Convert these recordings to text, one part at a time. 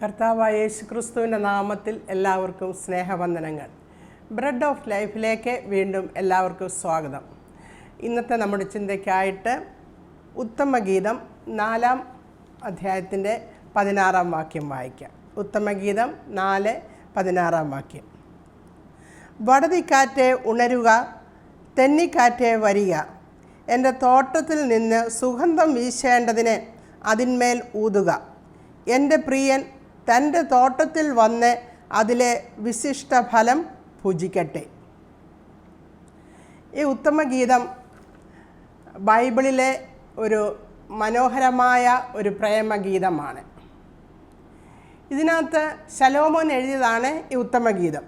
കർത്താവായ യേശുക്രിസ്തുവിൻ്റെ നാമത്തിൽ എല്ലാവർക്കും സ്നേഹവന്ദനങ്ങൾ. ബ്രെഡ് ഓഫ് ലൈഫിലേക്ക് വീണ്ടും എല്ലാവർക്കും സ്വാഗതം. ഇന്നത്തെ നമ്മുടെ ചിന്തയ്ക്കായിട്ട് ഉത്തമഗീതം 4-ാം അധ്യായത്തിൻ്റെ 16-ാം വാക്യം വായിക്കാം. ഉത്തമഗീതം 4:16 വാക്യം. വടതിക്കാറ്റെ ഉണരുക, തെന്നിക്കാറ്റെ വരിക, എൻ്റെ തോട്ടത്തിൽ നിന്ന് സുഗന്ധം വീശേണ്ടതിന് അതിന്മേൽ ഊതുക. എൻ്റെ പ്രിയൻ തൻ്റെ തോട്ടത്തിൽ വന്ന് അതിലെ വിശിഷ്ട ഫലം ഭുജിക്കട്ടെ. ഈ ഉത്തമഗീതം ബൈബിളിലെ ഒരു മനോഹരമായ ഒരു പ്രേമഗീതമാണ്. ഇതിനകത്ത് ശലോമോൻ എഴുതിയതാണ് ഈ ഉത്തമഗീതം.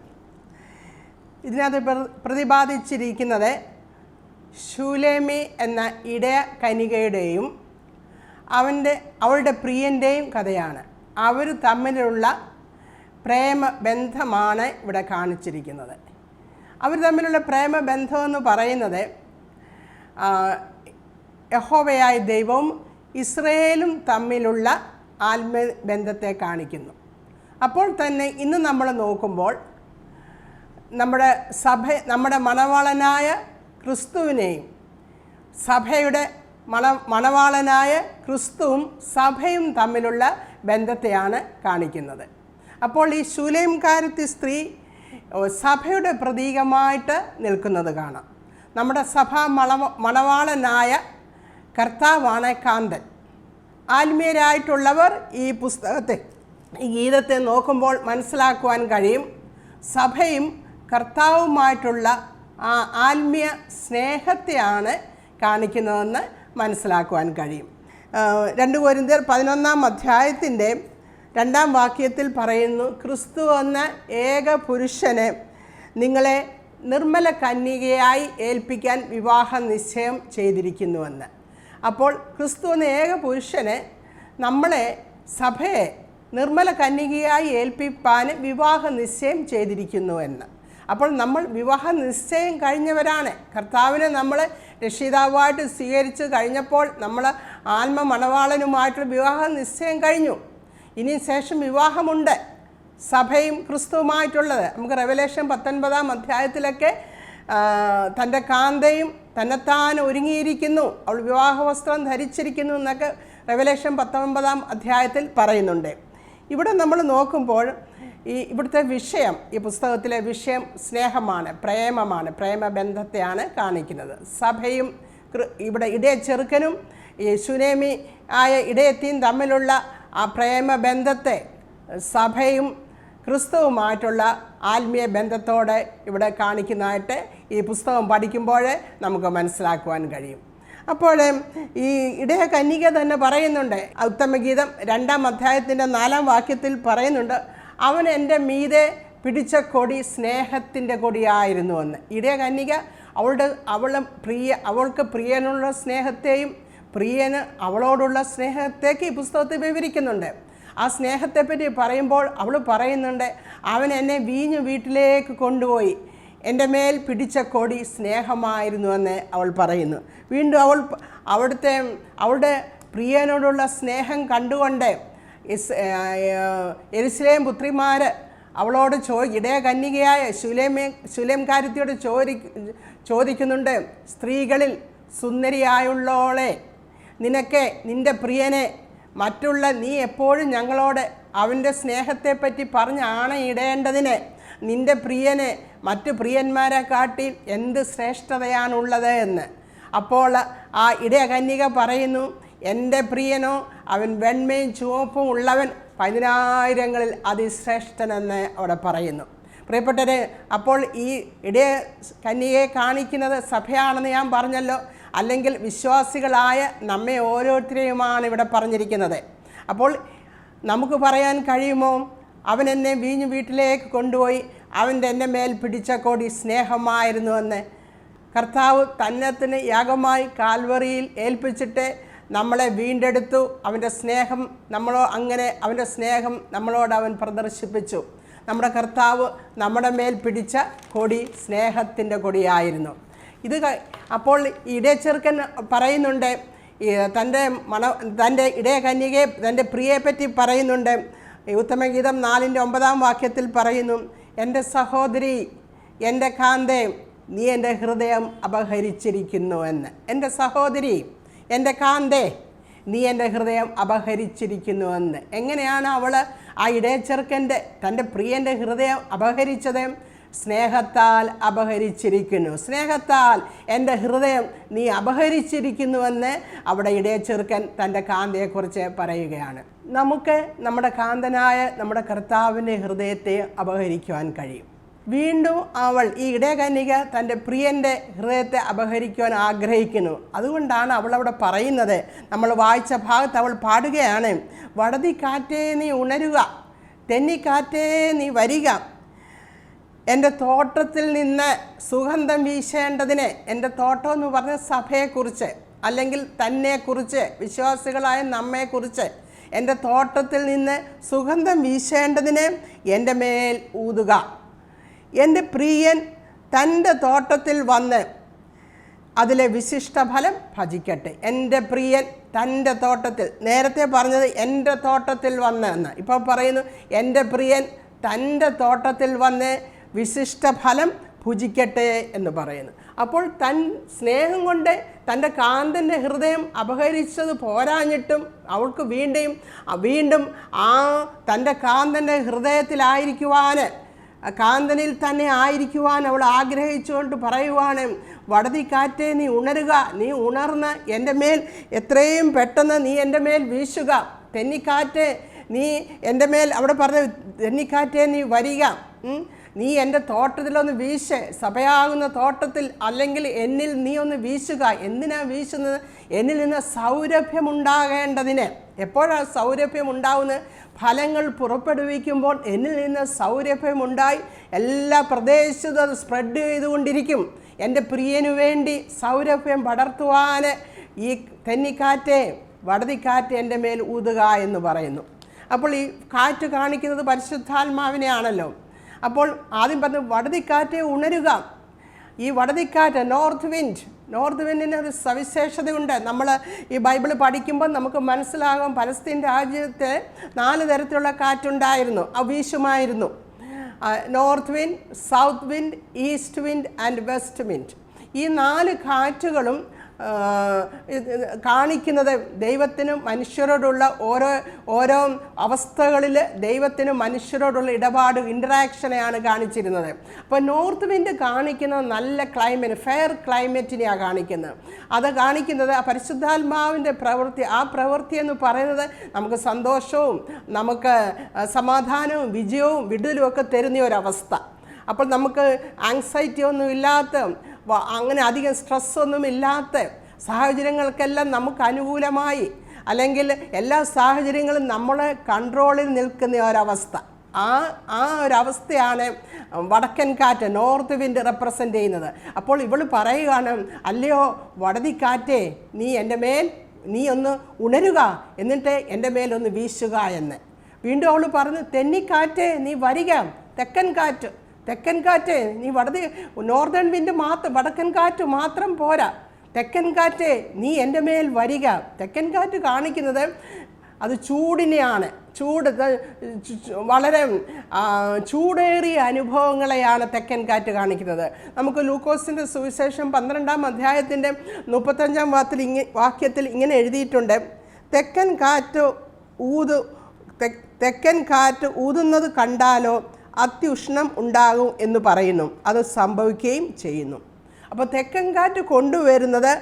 ഇതിനകത്ത് പ്രതിപാദിച്ചിരിക്കുന്നത് ശൂലേമി എന്ന ഇടയ കനികയുടെയും അവളുടെ പ്രിയൻ്റെയും കഥയാണ്. അവർ തമ്മിലുള്ള പ്രേമബന്ധമാണ് ഇവിടെ കാണിച്ചിരിക്കുന്നത്. അവർ തമ്മിലുള്ള പ്രേമബന്ധമെന്ന് പറയുന്നത് യഹോവയായ ദൈവവും ഇസ്രയേലും തമ്മിലുള്ള ആത്മബന്ധത്തെ കാണിക്കുന്നു. അപ്പോൾ തന്നെ ഇന്ന് നമ്മൾ നോക്കുമ്പോൾ നമ്മുടെ മണവാളനായ ക്രിസ്തുവിനെയും സഭയുടെ മണവാളനായ ക്രിസ്തുവും സഭയും തമ്മിലുള്ള ബന്ധത്തെയാണ് കാണിക്കുന്നത്. അപ്പോൾ ഈ ശൂലേംകാരത്തി സ്ത്രീ സഭയുടെ പ്രതീകമായിട്ട് നിൽക്കുന്നത് കാണാം. നമ്മുടെ സഭാ മണവാളനായ കർത്താവാണ് കാന്തൻ. ആത്മീയരായിട്ടുള്ളവർ ഈ ഗീതത്തെ നോക്കുമ്പോൾ മനസ്സിലാക്കുവാൻ കഴിയും, സഭയും കർത്താവുമായിട്ടുള്ള ആ ആത്മീയ സ്നേഹത്തെയാണ് കാണിക്കുന്നതെന്ന് മനസ്സിലാക്കുവാൻ കഴിയും. 2 കൊരിന്ത്യർ 11-ാം അധ്യായത്തിൻ്റെ 2-ാം വാക്യത്തിൽ പറയുന്നു, ക്രിസ്തു എന്ന ഏക പുരുഷനെ നിങ്ങളെ നിർമ്മല കന്യകയായി ഏൽപ്പിക്കാൻ വിവാഹ നിശ്ചയം ചെയ്തിരിക്കുന്നുവെന്ന്. അപ്പോൾ ക്രിസ്തു എന്ന ഏക പുരുഷനെ നമ്മളെ സഭയെ നിർമ്മല കന്യകയായി ഏൽപ്പിക്കാൻ വിവാഹ നിശ്ചയം ചെയ്തിരിക്കുന്നുവെന്ന്. അപ്പോൾ നമ്മൾ വിവാഹ നിശ്ചയം കഴിഞ്ഞവരാണ്. കർത്താവിനെ നമ്മൾ രക്ഷിതാവായിട്ട് സ്വീകരിച്ച് കഴിഞ്ഞപ്പോൾ നമ്മൾ ആത്മ മണവാളനുമായിട്ടുള്ള വിവാഹ നിശ്ചയം കഴിഞ്ഞു. ഇനി ശേഷം വിവാഹമുണ്ട്, സഭയും ക്രിസ്തുവുമായിട്ടുള്ളത്. നമുക്ക് റെവലേഷൻ 19-ാം അധ്യായത്തിലൊക്കെ തൻ്റെ കാന്തയും തന്നെത്താൻ ഒരുങ്ങിയിരിക്കുന്നു, അവൾ വിവാഹ വസ്ത്രം ധരിച്ചിരിക്കുന്നു എന്നൊക്കെ റെവലേഷൻ 19-ാം അധ്യായത്തിൽ പറയുന്നുണ്ട്. ഇവിടെ നമ്മൾ നോക്കുമ്പോൾ ഇവിടുത്തെ വിഷയം, ഈ പുസ്തകത്തിലെ വിഷയം സ്നേഹമാണ്, പ്രേമമാണ്, പ്രേമബന്ധത്തെയാണ് കാണിക്കുന്നത്. സഭയും ഇവിടെ ഇടയ ചെറുക്കനും ഈ ശൂലേമി ആയ ഇടയത്തിയും തമ്മിലുള്ള ആ പ്രേമബന്ധത്തെ സഭയും ക്രിസ്തുവുമായിട്ടുള്ള ആത്മീയ ബന്ധത്തോടെ ഇവിടെ കാണിക്കുന്നതായിട്ട് ഈ പുസ്തകം പഠിക്കുമ്പോൾ നമുക്ക് മനസ്സിലാക്കുവാൻ കഴിയും. അപ്പോൾ ഈ ഇടയ കന്യക തന്നെ പറയുന്നുണ്ട്, ഉത്തമഗീതം 2-ാം അധ്യായത്തിൻ്റെ 4-ാം വാക്യത്തിൽ പറയുന്നുണ്ട്, അവൻ എൻ്റെ മീതെ പിടിച്ച കൊടി സ്നേഹത്തിൻ്റെ കൊടിയായിരുന്നുവെന്ന്. ഇടയ കന്യക അവൾക്ക് പ്രിയനുള്ള സ്നേഹത്തെയും പ്രിയന് അവളോടുള്ള സ്നേഹത്തേക്ക് ഈ പുസ്തകത്തിൽ വിവരിക്കുന്നുണ്ട്. ആ സ്നേഹത്തെപ്പറ്റി പറയുമ്പോൾ അവൾ പറയുന്നുണ്ട്, അവൻ എന്നെ വീഞ്ഞു വീട്ടിലേക്ക് കൊണ്ടുപോയി, എൻ്റെ മേൽ പിടിച്ച കൊടി സ്നേഹമായിരുന്നുവെന്ന് അവൾ പറയുന്നു. വീണ്ടും അവളുടെ പ്രിയനോടുള്ള സ്നേഹം കണ്ടുകൊണ്ട് യെരുശലേം പുത്രിമാർ അവളോട് ഇടയ കന്യകയായ ശൂലേംകാരത്തിയോട് ചോദിക്കുന്നുണ്ട്, സ്ത്രീകളിൽ സുന്ദരിയായുള്ളോളെ, നിന്റെ പ്രിയനെ നീ എപ്പോഴും ഞങ്ങളോട് അവൻ്റെ സ്നേഹത്തെപ്പറ്റി പറഞ്ഞ് ആണയിടേണ്ടതിന് നിൻ്റെ പ്രിയനെ മറ്റു പ്രിയന്മാരെ കാട്ടി എന്ത് ശ്രേഷ്ഠതയാണുള്ളത് എന്ന്. അപ്പോൾ ആ ഇടയ കന്യക പറയുന്നു, എൻ്റെ പ്രിയനോ അവൻ വെണ്മയും ചുവപ്പും ഉള്ളവൻ 10,000-ങ്ങളിൽ അതിശ്രേഷ്ഠനെന്ന് അവിടെ പറയുന്നു. പ്രിയപ്പെട്ടവരെ, അപ്പോൾ ഈ ഇടയ കന്യകയെ കാണിക്കുന്നത് സഭയാണെന്ന് ഞാൻ പറഞ്ഞല്ലോ, അല്ലെങ്കിൽ വിശ്വാസികളായ നമ്മെ ഓരോരുത്തരെയുമാണ് ഇവിടെ പറഞ്ഞിരിക്കുന്നത്. അപ്പോൾ നമുക്ക് പറയാൻ കഴിയുമോ, അവൻ എന്നെ വീഞ്ഞു വീട്ടിലേക്ക് കൊണ്ടുപോയി, എൻ്റെ മേൽ പിടിച്ച കൊടി സ്നേഹമായിരുന്നുവെന്ന്. കർത്താവ് തന്നത്തിന് യാഗമായി കാൽവറിയിൽ ഏൽപ്പിച്ചിട്ട് നമ്മളെ വീണ്ടെടുത്തു. അവൻ്റെ സ്നേഹം നമ്മളോട് അവൻ പ്രദർശിപ്പിച്ചു. നമ്മുടെ കർത്താവ് നമ്മുടെ മേൽ പിടിച്ച കൊടി സ്നേഹത്തിൻ്റെ കൊടിയായിരുന്നു. അപ്പോൾ ഇടയച്ചെറുക്കൻ പറയുന്നുണ്ട്, തൻ്റെ ഇടയ കന്യകയെ തൻ്റെ പ്രിയയെപ്പറ്റി പറയുന്നുണ്ട്, ഉത്തമഗീതം 4:9 പറയുന്നു, എൻ്റെ സഹോദരി, എൻ്റെ കാന്തേ, നീ എൻ്റെ ഹൃദയം അപഹരിച്ചിരിക്കുന്നു എന്ന്. എൻ്റെ സഹോദരി, എൻ്റെ കാന്തേ, നീ എൻ്റെ ഹൃദയം അപഹരിച്ചിരിക്കുന്നുവെന്ന്. എങ്ങനെയാണ് അവൾ ആ ഇടയച്ചെറുക്കൻ്റെ തൻ്റെ പ്രിയൻ്റെ ഹൃദയം അപഹരിച്ചത്? സ്നേഹത്താൽ അപഹരിച്ചിരിക്കുന്നു. സ്നേഹത്താൽ എൻ്റെ ഹൃദയം നീ അപഹരിച്ചിരിക്കുന്നുവെന്ന് അവിടെ ഇടയച്ചെറുക്കൻ തൻ്റെ കാന്തയെക്കുറിച്ച് പറയുകയാണ്. നമുക്ക് നമ്മുടെ കാന്തനായ നമ്മുടെ കർത്താവിൻ്റെ ഹൃദയത്തെ അപഹരിക്കുവാൻ കഴിയും. വീണ്ടും അവൾ, ഈ ഇടയകന്യക, തൻ്റെ പ്രിയൻ്റെ ഹൃദയത്തെ അപഹരിക്കുവാൻ ആഗ്രഹിക്കുന്നു. അതുകൊണ്ടാണ് അവളവിടെ പറയുന്നത്, നമ്മൾ വായിച്ച ഭാഗത്ത് അവൾ പാടുകയാണ്, വടതിക്കാറ്റേ നീ ഉണരുക, തെന്നിക്കാറ്റേ നീ വരിക, എൻ്റെ തോട്ടത്തിൽ നിന്ന് സുഗന്ധം വീശേണ്ടതിന്. എൻ്റെ തോട്ടം എന്ന് പറഞ്ഞ സഭയെക്കുറിച്ച്, അല്ലെങ്കിൽ തന്നെക്കുറിച്ച്, വിശ്വാസികളായ നമ്മെക്കുറിച്ച്, എൻ്റെ തോട്ടത്തിൽ നിന്ന് സുഗന്ധം വീശേണ്ടതിന് എൻ്റെ മേൽ ഊതുക. എൻ്റെ പ്രിയൻ തൻ്റെ തോട്ടത്തിൽ വന്ന് അതിലെ വിശിഷ്ടഫലം ഭജിക്കട്ടെ. എൻ്റെ പ്രിയൻ തൻ്റെ തോട്ടത്തിൽ, നേരത്തെ പറഞ്ഞത് എൻ്റെ തോട്ടത്തിൽ വന്ന് എന്ന്, ഇപ്പോൾ പറയുന്നു എൻ്റെ പ്രിയൻ തൻ്റെ തോട്ടത്തിൽ വന്ന് വിശിഷ്ടഫലം ഭുജിക്കട്ടെ എന്ന് പറയുന്നു. അപ്പോൾ സ്നേഹം കൊണ്ട് തൻ്റെ കാന്തൻ്റെ ഹൃദയം അപഹരിച്ചത് പോരാഞ്ഞിട്ടും അവൾക്ക് വീണ്ടും ആ തൻ്റെ കാന്തൻ്റെ ഹൃദയത്തിലായിരിക്കുവാൻ, കാന്തനിൽ തന്നെ ആയിരിക്കുവാൻ അവൾ ആഗ്രഹിച്ചുകൊണ്ട് പറയുവാണ്, വടതിക്കാറ്റേ നീ ഉണരുക, നീ ഉണർന്ന് എൻ്റെ മേൽ എത്രയും പെട്ടെന്ന് നീ എൻ്റെ മേൽ വീശുക. തെന്നിക്കാറ്റേ നീ എൻ്റെ മേൽ, അവിടെ പറഞ്ഞ തെന്നിക്കാറ്റേ നീ വരിക, നീ എൻ്റെ തോട്ടത്തിലൊന്ന് വീശ്, സഭയാകുന്ന തോട്ടത്തിൽ, അല്ലെങ്കിൽ എന്നിൽ നീ ഒന്ന് വീശുക. എന്തിനാ വീശുന്നത്? എന്നിൽ നിന്ന് സൗരഭ്യമുണ്ടാകേണ്ടതിന്. എപ്പോഴാണ് സൗരഭ്യം ഉണ്ടാവുന്നത്? ഫലങ്ങൾ പുറപ്പെടുവിക്കുമ്പോൾ എന്നിൽ നിന്ന് സൗരഭ്യമുണ്ടായി എല്ലാ പ്രദേശത്തും അത് സ്പ്രെഡ് ചെയ്തുകൊണ്ടിരിക്കും. എൻ്റെ പ്രിയനു വേണ്ടി സൗരഭ്യം പടർത്തുവാൻ ഈ തെന്നിക്കാറ്റേ, വടതിക്കാറ്റ് എൻ്റെ മേൽ ഊതുക എന്ന് പറയുന്നു. അപ്പോൾ ഈ കാറ്റ് കാണിക്കുന്നത് പരിശുദ്ധാത്മാവിനെയാണല്ലോ. അപ്പോൾ ആദ്യം പറഞ്ഞു വടതിക്കാറ്റ് ഉണരുക. ഈ വടതിക്കാറ്റ്, നോർത്ത് വിൻഡിന് ഒരു സവിശേഷതയുണ്ട്. നമ്മൾ ഈ ബൈബിൾ പഠിക്കുമ്പോൾ നമുക്ക് മനസ്സിലാകും, പലസ്തീൻ രാജ്യത്ത് 4 തരത്തിലുള്ള കാറ്റുണ്ടായിരുന്നു, വീശുമായിരുന്നു. North wind, south wind, east wind and west wind. ഈ 4 കാറ്റുകളും കാണിക്കുന്നത് ദൈവത്തിനും മനുഷ്യരോടുള്ള ഓരോ അവസ്ഥകളിൽ ദൈവത്തിനും മനുഷ്യരോടുള്ള ഇടപാട്, ഇൻറ്ററാക്ഷനെയാണ് കാണിച്ചിരുന്നത്. അപ്പോൾ നോർത്ത് വിൻഡ് കാണിക്കുന്നത് നല്ല ക്ലൈമറ്റ്, ഫെയർ ക്ലൈമറ്റിനെയാണ് കാണിക്കുന്നത്. അത് കാണിക്കുന്നത് പരിശുദ്ധാത്മാവിൻ്റെ പ്രവൃത്തി. ആ പ്രവൃത്തി എന്ന് പറയുന്നത് നമുക്ക് സന്തോഷവും നമുക്ക് സമാധാനവും വിജയവും വിടുതലും ഒക്കെ തരുന്ന ഒരവസ്ഥ. അപ്പോൾ നമുക്ക് ആങ്സൈറ്റി ഒന്നും ഇല്ലാത്ത, അങ്ങനെ അധികം സ്ട്രെസ്സൊന്നും ഇല്ലാത്ത സാഹചര്യങ്ങൾക്കെല്ലാം നമുക്ക് അനുകൂലമായി, അല്ലെങ്കിൽ എല്ലാ സാഹചര്യങ്ങളും നമ്മളെ കൺട്രോളിൽ നിൽക്കുന്ന ഒരവസ്ഥ. ആ ഒരവസ്ഥയാണ് വടക്കൻ കാറ്റ്, നോർത്ത് വിൻഡ് റെപ്രസെൻ്റ് ചെയ്യുന്നത്. അപ്പോൾ ഇവൾ പറയുകയാണ്, അല്ലയോ വടതിക്കാറ്റേ, നീ എൻ്റെ മേൽ നീ ഒന്ന് ഉണരുക, എന്നിട്ട് എൻ്റെ മേലൊന്ന് വീശുക എന്ന്. വീണ്ടും അവൾ പറഞ്ഞു, തെന്നിക്കാറ്റേ നീ വരിക. തെക്കൻ കാറ്റ് നീ നോർത്തേൺ വിൻഡ് മാത്രം, വടക്കൻ കാറ്റ് മാത്രം പോരാ, തെക്കൻ കാറ്റ് നീ എൻ്റെ മേൽ വരിക. തെക്കൻ കാറ്റ് കാണിക്കുന്നത് അത് ചൂടിനെയാണ്. വളരെ ചൂടേറിയ അനുഭവങ്ങളെയാണ് തെക്കൻ കാറ്റ് കാണിക്കുന്നത്. നമുക്ക് ലൂക്കോസിൻ്റെ സുവിശേഷം 12-ാം അധ്യായത്തിൻ്റെ 35-ാം വാക്യത്തിൽ ഇങ്ങനെ എഴുതിയിട്ടുണ്ട്, തെക്കൻ കാറ്റ് ഊതുന്നത് കണ്ടാലോ അത്യുഷ്ണം ഉണ്ടാകും എന്ന് പറയുന്നു. അത് സംഭവിക്കുകയും ചെയ്യുന്നു. അപ്പോൾ തെക്കൻ കാറ്റ് കൊണ്ടുവരുന്നത്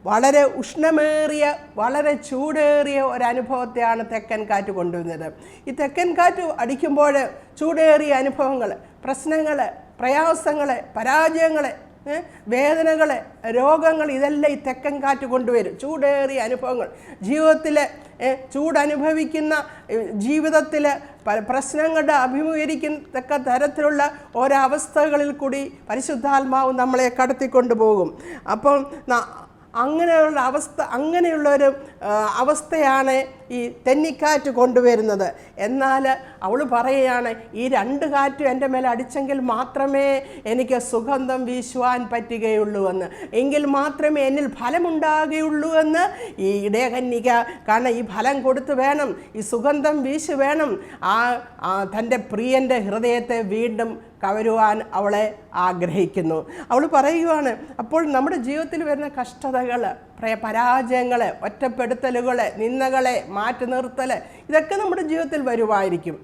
വളരെ ഉഷ്ണമേറിയ, വളരെ ചൂടേറിയ ഒരനുഭവത്തെയാണ് തെക്കൻ കാറ്റ് കൊണ്ടുവരുന്നത്. ഈ തെക്കൻ കാറ്റ് അടിക്കുമ്പോൾ ചൂടേറിയ അനുഭവങ്ങൾ, പ്രശ്നങ്ങൾ, പ്രയാസങ്ങൾ, പരാജയങ്ങൾ, വേദനകൾ, രോഗങ്ങൾ, ഇതെല്ലാം ഈ തെക്കൻ കാറ്റ് കൊണ്ടുവരും. ചൂടേറിയ അനുഭവങ്ങൾ, ജീവിതത്തിൽ ചൂടനുഭവിക്കുന്ന ജീവിതത്തിൽ പ്രശ്നങ്ങളുടെ അഭിമുഖീകരിക്കത്തക്ക തരത്തിലുള്ള ഒരവസ്ഥകളിൽ കൂടി പരിശുദ്ധാത്മാവ് നമ്മളെ കടത്തിക്കൊണ്ടു പോകും. അപ്പം അങ്ങനെയുള്ളൊരു അവസ്ഥയാണ് ഈ തെന്നിക്കാറ്റ് കൊണ്ടുവരുന്നത്. എന്നാൽ അവൾ പറയുകയാണ്, ഈ 2 കാറ്റും എൻ്റെ മേലെ അടിച്ചെങ്കിൽ മാത്രമേ എനിക്ക് സുഗന്ധം വീശുവാൻ പറ്റുകയുള്ളൂ എന്ന്, എങ്കിൽ മാത്രമേ എന്നിൽ ഫലമുണ്ടാകുകയുള്ളൂ എന്ന് ഈ ഇടയകന്യക, കാരണം ഈ ഫലം കൊടുത്ത് വേണം, ഈ സുഗന്ധം വീശ് വേണം തൻ്റെ പ്രിയൻ്റെ ഹൃദയത്തെ വീണ്ടും കവരുവാൻ അവളെ ആഗ്രഹിക്കുന്നു. അവൾ പറയുവാണ്, അപ്പോൾ നമ്മുടെ ജീവിതത്തിൽ വരുന്ന കഷ്ടതകൾ, പരാജയങ്ങൾ, ഒറ്റപ്പെടുത്തലുകൾ, നിന്ദകളെ, മാറ്റി നിർത്തൽ, ഇതൊക്കെ നമ്മുടെ ജീവിതത്തിൽ വരുമായിരിക്കും.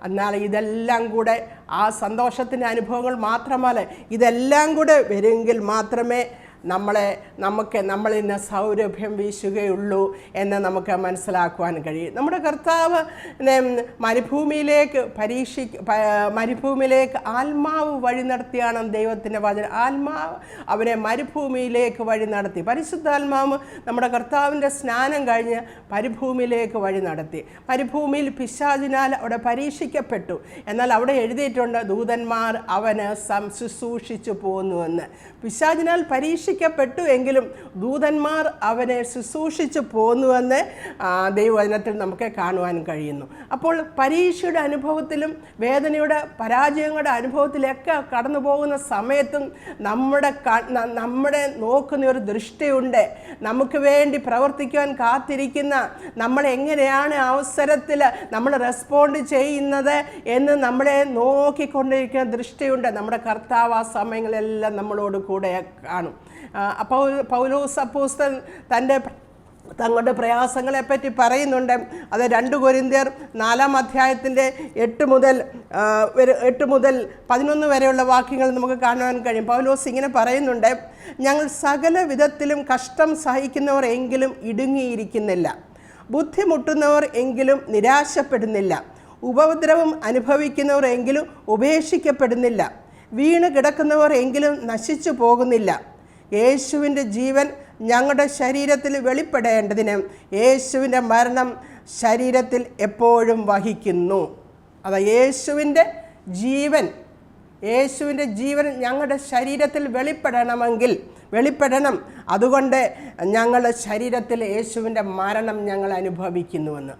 എന്നാൽ ഇതെല്ലാം കൂടെ ആ സന്തോഷത്തിൻ്റെ അനുഭവങ്ങൾ മാത്രമല്ല, ഇതെല്ലാം കൂടെ വരുമെങ്കിൽ മാത്രമേ നമ്മളിൽ നിന്ന് സൗരഭ്യം വീശുകയുള്ളൂ എന്ന് നമുക്ക് മനസ്സിലാക്കുവാൻ കഴിയും. നമ്മുടെ കർത്താവ് മരുഭൂമിയിലേക്ക് ആത്മാവ് വഴി നടത്തിയാണ് ദൈവത്തിൻ്റെ വചനം. ആത്മാവ് അവനെ മരുഭൂമിയിലേക്ക് വഴി നടത്തി. പരിശുദ്ധാത്മാവ് നമ്മുടെ കർത്താവിൻ്റെ സ്നാനം കഴിഞ്ഞ് മരുഭൂമിയിലേക്ക് വഴി നടത്തി. മരുഭൂമിയിൽ പിശാചിനാൽ അവിടെ പരീക്ഷിക്കപ്പെട്ടു. എന്നാൽ അവിടെ എഴുതിയിട്ടുണ്ട്, ദൂതന്മാർ അവന് ശുശ്രൂഷിച്ചു പോന്നുവെന്ന്. പിശാചിനാൽ പരീക്ഷിക്കപ്പെട്ടു എങ്കിലും ദൂതന്മാർ അവനെ ശുശ്രൂഷിച്ചു പോന്നുവെന്ന് ദൈവവചനത്തിൽ നമുക്ക് കാണുവാൻ കഴിയുന്നു. അപ്പോൾ പരീക്ഷയുടെ അനുഭവത്തിലും വേദനയുടെ പരാജയങ്ങളുടെ അനുഭവത്തിലൊക്കെ കടന്നു പോകുന്ന സമയത്തും നമ്മുടെ നോക്കുന്ന ഒരു ദൃഷ്ടിയുണ്ട്. നമുക്ക് വേണ്ടി പ്രവർത്തിക്കുവാൻ കാത്തിരിക്കുന്ന, നമ്മളെങ്ങനെയാണ് അവസരത്തിൽ നമ്മൾ റെസ്പോണ്ട് ചെയ്യുന്നത് എന്ന് നമ്മളെ നോക്കിക്കൊണ്ടിരിക്കുന്ന ദൃഷ്ടിയുണ്ട്. നമ്മുടെ കർത്താവ് ആ സമയങ്ങളെല്ലാം നമ്മളോട് കൂടെ കാണും. അപ്പോൾ പൗലോസ് അപ്പോസ്തലൻ തങ്ങളുടെ പ്രയാസങ്ങളെപ്പറ്റി പറയുന്നുണ്ട്. അത് 2 കൊരിന്ത്യർ 4-ാം അധ്യായത്തിൻ്റെ 8 മുതൽ 11 വരെയുള്ള വാക്യങ്ങൾ നമുക്ക് കാണുവാൻ കഴിയും. പൗലോസ് ഇങ്ങനെ പറയുന്നുണ്ട്, ഞങ്ങൾ സകല വിധത്തിലും കഷ്ടം സഹിക്കുന്നവർ എങ്കിലും ഇടുങ്ങിയിരിക്കുന്നില്ല, ബുദ്ധിമുട്ടുന്നവർ എങ്കിലും നിരാശപ്പെടുന്നില്ല, ഉപദ്രവം അനുഭവിക്കുന്നവർ എങ്കിലും ഉപേക്ഷിക്കപ്പെടുന്നില്ല, വീണ് കിടക്കുന്നവർ എങ്കിലും നശിച്ചു പോകുന്നില്ല. യേശുവിൻ്റെ ജീവൻ ഞങ്ങളുടെ ശരീരത്തിൽ വെളിപ്പെടേണ്ടതിന് യേശുവിൻ്റെ മരണം ശരീരത്തിൽ എപ്പോഴും വഹിക്കുന്നു. യേശുവിൻ്റെ ജീവൻ ഞങ്ങളുടെ ശരീരത്തിൽ വെളിപ്പെടണം. അതുകൊണ്ട് ഞങ്ങൾ ശരീരത്തിൽ യേശുവിൻ്റെ മരണം ഞങ്ങൾ അനുഭവിക്കുന്നുവെന്ന്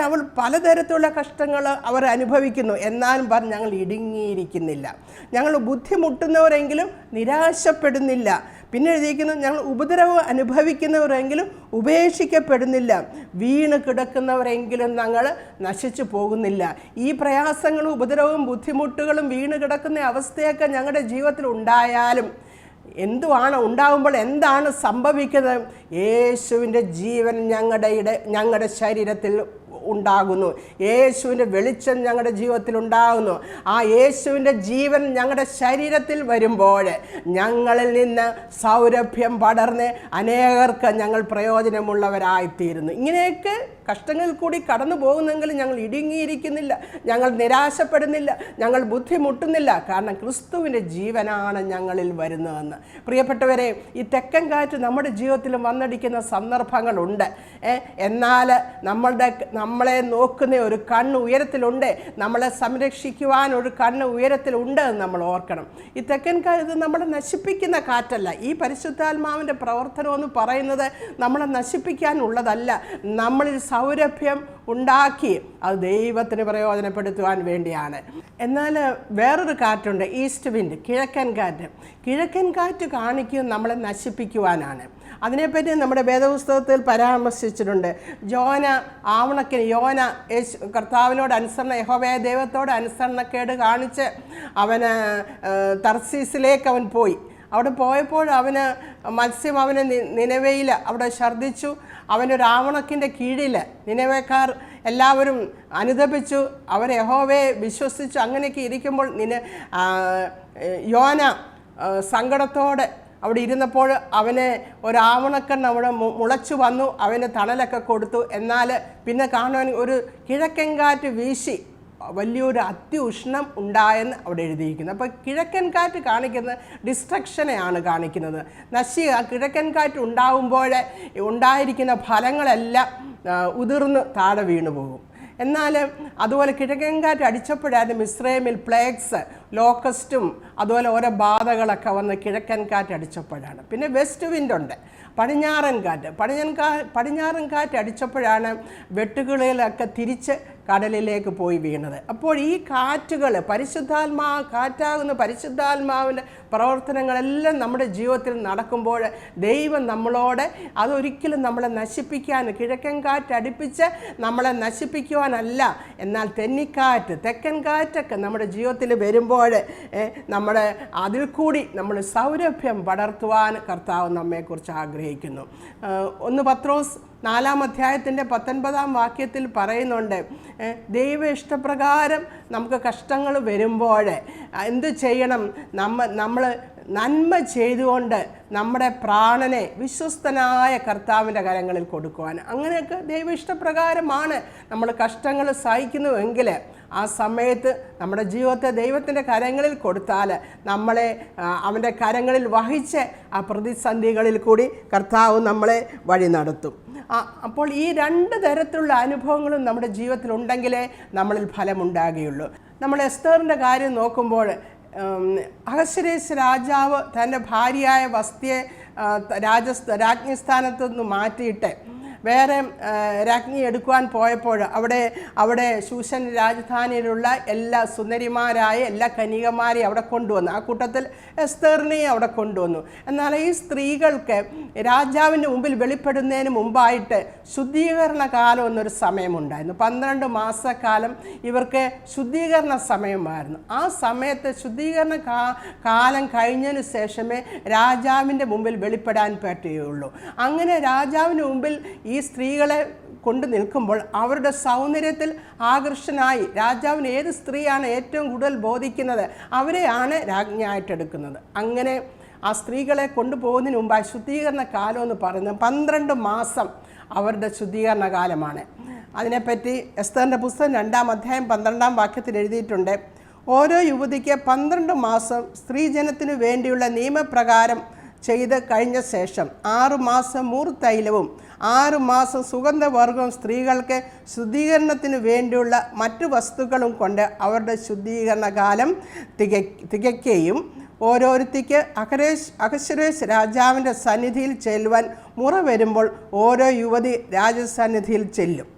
അവൾ പലതരത്തിലുള്ള കഷ്ടങ്ങൾ അവർ അനുഭവിക്കുന്നു. എന്നാലും ഞങ്ങൾ ഇടുങ്ങിയിരിക്കുന്നില്ല, ഞങ്ങൾ ബുദ്ധിമുട്ടുന്നവരെങ്കിലും നിരാശപ്പെടുന്നില്ല. പിന്നെ എഴുതിയിരിക്കുന്നു, ഞങ്ങൾ ഉപദ്രവം അനുഭവിക്കുന്നവരെങ്കിലും ഉപേക്ഷിക്കപ്പെടുന്നില്ല, വീണ് കിടക്കുന്നവരെങ്കിലും ഞങ്ങൾ നശിച്ചു പോകുന്നില്ല. ഈ പ്രയാസങ്ങളും ഉപദ്രവവും ബുദ്ധിമുട്ടുകളും വീണ് കിടക്കുന്ന അവസ്ഥയൊക്കെ ഞങ്ങളുടെ ജീവിതത്തിൽ ഉണ്ടായാലും ഉണ്ടാകുമ്പോൾ എന്താണ് സംഭവിക്കുന്നത്? യേശുവിൻ്റെ ജീവൻ ഞങ്ങളുടെ ശരീരത്തിൽ ഉണ്ടാകുന്നു. യേശുവിൻ്റെ വെളിച്ചം ഞങ്ങളുടെ ജീവിതത്തിൽ ഉണ്ടാകുന്നു. ആ യേശുവിൻ്റെ ജീവൻ ഞങ്ങളുടെ ശരീരത്തിൽ വരുമ്പോൾ ഞങ്ങളിൽ നിന്ന് സൗരഭ്യം പടർന്ന് അനേകർക്ക് ഞങ്ങൾ പ്രയോജനമുള്ളവരായിത്തീരുന്നു. ഇങ്ങനെയൊക്കെ കഷ്ടങ്ങളിൽ കൂടി കടന്നു പോകുന്നെങ്കിൽ ഞങ്ങൾ ഇടുങ്ങിയിരിക്കുന്നില്ല, ഞങ്ങൾ നിരാശപ്പെടുന്നില്ല, ഞങ്ങൾ ബുദ്ധിമുട്ടുന്നില്ല. കാരണം ക്രിസ്തുവിൻ്റെ ജീവനാണ് ഞങ്ങളിൽ വരുന്നതെന്ന്. പ്രിയപ്പെട്ടവരെ, ഈ തെക്കൻ കാറ്റ് നമ്മുടെ ജീവിതത്തിലും വന്നടിക്കുന്ന സന്ദർഭങ്ങളുണ്ട്. എന്നാൽ നമ്മളെ നോക്കുന്ന ഒരു കണ്ണ് ഉയരത്തിലുണ്ട്, നമ്മളെ സംരക്ഷിക്കുവാൻ ഒരു കണ്ണ് ഉയരത്തിലുണ്ട് എന്ന് നമ്മൾ ഓർക്കണം. ഈ തെക്കൻ കാറ്റ് നമ്മളെ നശിപ്പിക്കുന്ന കാറ്റല്ല. ഈ പരിശുദ്ധാത്മാവിൻ്റെ പ്രവർത്തനം എന്ന് പറയുന്നത് നമ്മളെ നശിപ്പിക്കാനുള്ളതല്ല, നമ്മളിൽ സൗരഭ്യം ഉണ്ടാക്കി അത് ദൈവത്തിന് പ്രയോജനപ്പെടുത്തുവാൻ വേണ്ടിയാണ്. എന്നാൽ വേറൊരു കാറ്റുണ്ട്, ഈസ്റ്റ് വിൻഡ്, കിഴക്കൻ കാറ്റ്. കിഴക്കൻ കാറ്റ് കാണിക്കുന്നത് നമ്മളെ നശിപ്പിക്കുവാനാണ്. അതിനെപ്പറ്റി നമ്മുടെ വേദപുസ്തകത്തിൽ പരാമർശിച്ചിട്ടുണ്ട്. യോന കർത്താവിനോട് യഹോവയായ ദൈവത്തോട് അനുസരണക്കേട് കാണിച്ച് അവന് തർസീസിലേക്ക് അവൻ പോയി. അവിടെ പോയപ്പോൾ മത്സ്യം നിനവയിൽ അവിടെ ഛർദ്ദിച്ചു. അവനൊരു ആവണക്കിൻ്റെ കീഴിൽ നിനവേക്കാർ എല്ലാവരും അനുതപിച്ചു, അവർ യഹോവയെ വിശ്വസിച്ചു. അങ്ങനെയൊക്കെ ഇരിക്കുമ്പോൾ യോന സങ്കടത്തോടെ അവിടെ ഇരുന്നപ്പോൾ അവന് ഒരാവണക്കണ്ണ് അവിടെ മുളച്ചു വന്നു, അവന് തണലൊക്കെ കൊടുത്തു. എന്നാൽ പിന്നെ കാണുവാൻ ഒരു കിഴക്കൻ കാറ്റ് വീശി വലിയൊരു അത്യുഷ്ണം ഉണ്ടായെന്ന് അവിടെ എഴുതിയിരിക്കുന്നു. അപ്പോൾ കിഴക്കൻ കാറ്റ് കാണിക്കുന്നത് ഡിസ്ട്രക്ഷനെയാണ് കാണിക്കുന്നത്. കിഴക്കൻ കാറ്റ് ഉണ്ടാകുമ്പോൾ ഉണ്ടായിരിക്കുന്ന ഫലങ്ങളെല്ലാം ഉതിർന്ന് താഴെ വീണു പോകും. എന്നാൽ അതുപോലെ കിഴക്കൻ കാറ്റ് അടിച്ചപ്പോഴായിരുന്നു ഇസ്രയേലിൽ പ്ലേഗ്സ്, ലോക്കസ്റ്റും അതുപോലെ ഓരോ ബാധകളൊക്കെ വന്ന് കിഴക്കൻ കാറ്റ് അടിച്ചപ്പോഴാണ്. പിന്നെ വെസ്റ്റ് വിൻഡുണ്ട്, പടിഞ്ഞാറൻ കാറ്റ് അടിച്ചപ്പോഴാണ് വെട്ടുകിളികളൊക്കെ തിരിച്ച് കടലിലേക്ക് പോയി വീണത്. അപ്പോൾ ഈ കാറ്റുകൾ കാറ്റാകുന്ന പരിശുദ്ധാത്മാവിൻ്റെ പ്രവർത്തനങ്ങളെല്ലാം നമ്മുടെ ജീവിതത്തിൽ നടക്കുമ്പോൾ ദൈവം നമ്മളോട് അതൊരിക്കലും നമ്മളെ നശിപ്പിക്കാൻ, കിഴക്കൻ കാറ്റ് അടുപ്പിച്ച് നമ്മളെ നശിപ്പിക്കുവാനല്ല, എന്നാൽ തെന്നിക്കാറ്റ്, തെക്കൻ കാറ്റൊക്കെ നമ്മുടെ ജീവിതത്തിൽ വരുമ്പോൾ നമ്മുടെ അതിൽ കൂടി നമ്മൾ സൗരഭ്യം പടർത്തുവാൻ കർത്താവ് നമ്മെക്കുറിച്ച് ആഗ്രഹിക്കുന്നു. 1 പത്രോസ് 4-ാം അധ്യായത്തിൻ്റെ 19-ാം വാക്യത്തിൽ പറയുന്നുണ്ട്, ദൈവ ഇഷ്ടപ്രകാരം നമുക്ക് കഷ്ടങ്ങൾ വരുമ്പോൾ എന്ത് ചെയ്യണം? നമ്മൾ നന്മ ചെയ്തുകൊണ്ട് നമ്മുടെ പ്രാണനെ വിശ്വസ്തനായ കർത്താവിൻ്റെ കരങ്ങളിൽ കൊടുക്കുവാൻ. അങ്ങനെയൊക്കെ ദൈവ ഇഷ്ടപ്രകാരമാണ് നമ്മൾ കഷ്ടങ്ങൾ സഹിക്കുന്നുവെങ്കിൽ ആ സമയത്ത് നമ്മുടെ ജീവിതത്തെ ദൈവത്തിൻ്റെ കരങ്ങളിൽ കൊടുത്താൽ നമ്മളെ അവൻ്റെ കരങ്ങളിൽ വഹിച്ച് ആ പ്രതിസന്ധികളിൽ കൂടി കർത്താവ് നമ്മളെ വഴി നടത്തും. അപ്പോൾ ഈ 2 തരത്തിലുള്ള അനുഭവങ്ങളും നമ്മുടെ ജീവിതത്തിൽ ഉണ്ടെങ്കിലേ നമ്മളിൽ ഫലമുണ്ടാകുകയുള്ളൂ. നമ്മൾ എസ്തേറിൻ്റെ കാര്യം നോക്കുമ്പോൾ അഹശ്വേരോശ് രാജാവ് തൻ്റെ ഭാര്യയായ വസ്തിയെ രാജ്ഞി സ്ഥാനത്തു നിന്ന് മാറ്റിയിട്ട് വേറെ രാജ്ഞി എടുക്കുവാൻ പോയപ്പോൾ അവിടെ ശൂഷൻ രാജധാനിയിലുള്ള എല്ലാ സുന്ദരിമാരായ എല്ലാ കന്യകമാരെയും അവിടെ കൊണ്ടുവന്നു. ആ കൂട്ടത്തിൽ എസ്തേറിനെയും അവിടെ കൊണ്ടുവന്നു. എന്നാൽ ഈ സ്ത്രീകൾക്ക് രാജാവിൻ്റെ മുമ്പിൽ വെളിപ്പെടുന്നതിന് മുമ്പായിട്ട് ശുദ്ധീകരണ കാലം എന്നൊരു സമയമുണ്ടായിരുന്നു. 12 മാസക്കാലം ഇവർക്ക് ശുദ്ധീകരണ സമയമായിരുന്നു. ആ സമയത്ത് ശുദ്ധീകരണ കാലം കഴിഞ്ഞതിന് ശേഷമേ രാജാവിൻ്റെ മുമ്പിൽ വെളിപ്പെടാൻ പറ്റുകയുള്ളൂ. അങ്ങനെ രാജാവിന് മുമ്പിൽ ഈ സ്ത്രീകളെ കൊണ്ട് നിൽക്കുമ്പോൾ അവരുടെ സൗന്ദര്യത്തിൽ ആകർഷനായി രാജാവിന് ഏത് സ്ത്രീയാണ് ഏറ്റവും കൂടുതൽ ബോധിക്കുന്നത് അവരെയാണ് രാജ്ഞിയായിട്ടെടുക്കുന്നത്. അങ്ങനെ ആ സ്ത്രീകളെ കൊണ്ടുപോകുന്നതിന് മുമ്പായി ശുദ്ധീകരണ കാലം എന്ന് പറയുന്നത് 12 മാസം അവരുടെ ശുദ്ധീകരണ കാലമാണ്. അതിനെപ്പറ്റി എസ്തേറിൻ്റെ പുസ്തകം 2-ാം അധ്യായം 12-ാം വാക്യത്തിൽ എഴുതിയിട്ടുണ്ട്, ഓരോ യുവതിക്ക് 12 മാസം സ്ത്രീജനത്തിനു വേണ്ടിയുള്ള നിയമപ്രകാരം ചെയ്ത് കഴിഞ്ഞ ശേഷം 6 മാസം മൂർത്തൈലവും 6 മാസം സുഗന്ധവർഗവും സ്ത്രീകൾക്ക് ശുദ്ധീകരണത്തിന് വേണ്ടിയുള്ള മറ്റു വസ്തുക്കളും കൊണ്ട് അവരുടെ ശുദ്ധീകരണ കാലം തികയ്ക്കുകയും ഓരോരുത്തിക്ക് അഹശ്വേരോശ് രാജാവിൻ്റെ സന്നിധിയിൽ ചെല്ലുവാൻ മുറ വരുമ്പോൾ ഓരോ യുവതി രാജസന്നിധിയിൽ ചെല്ലും.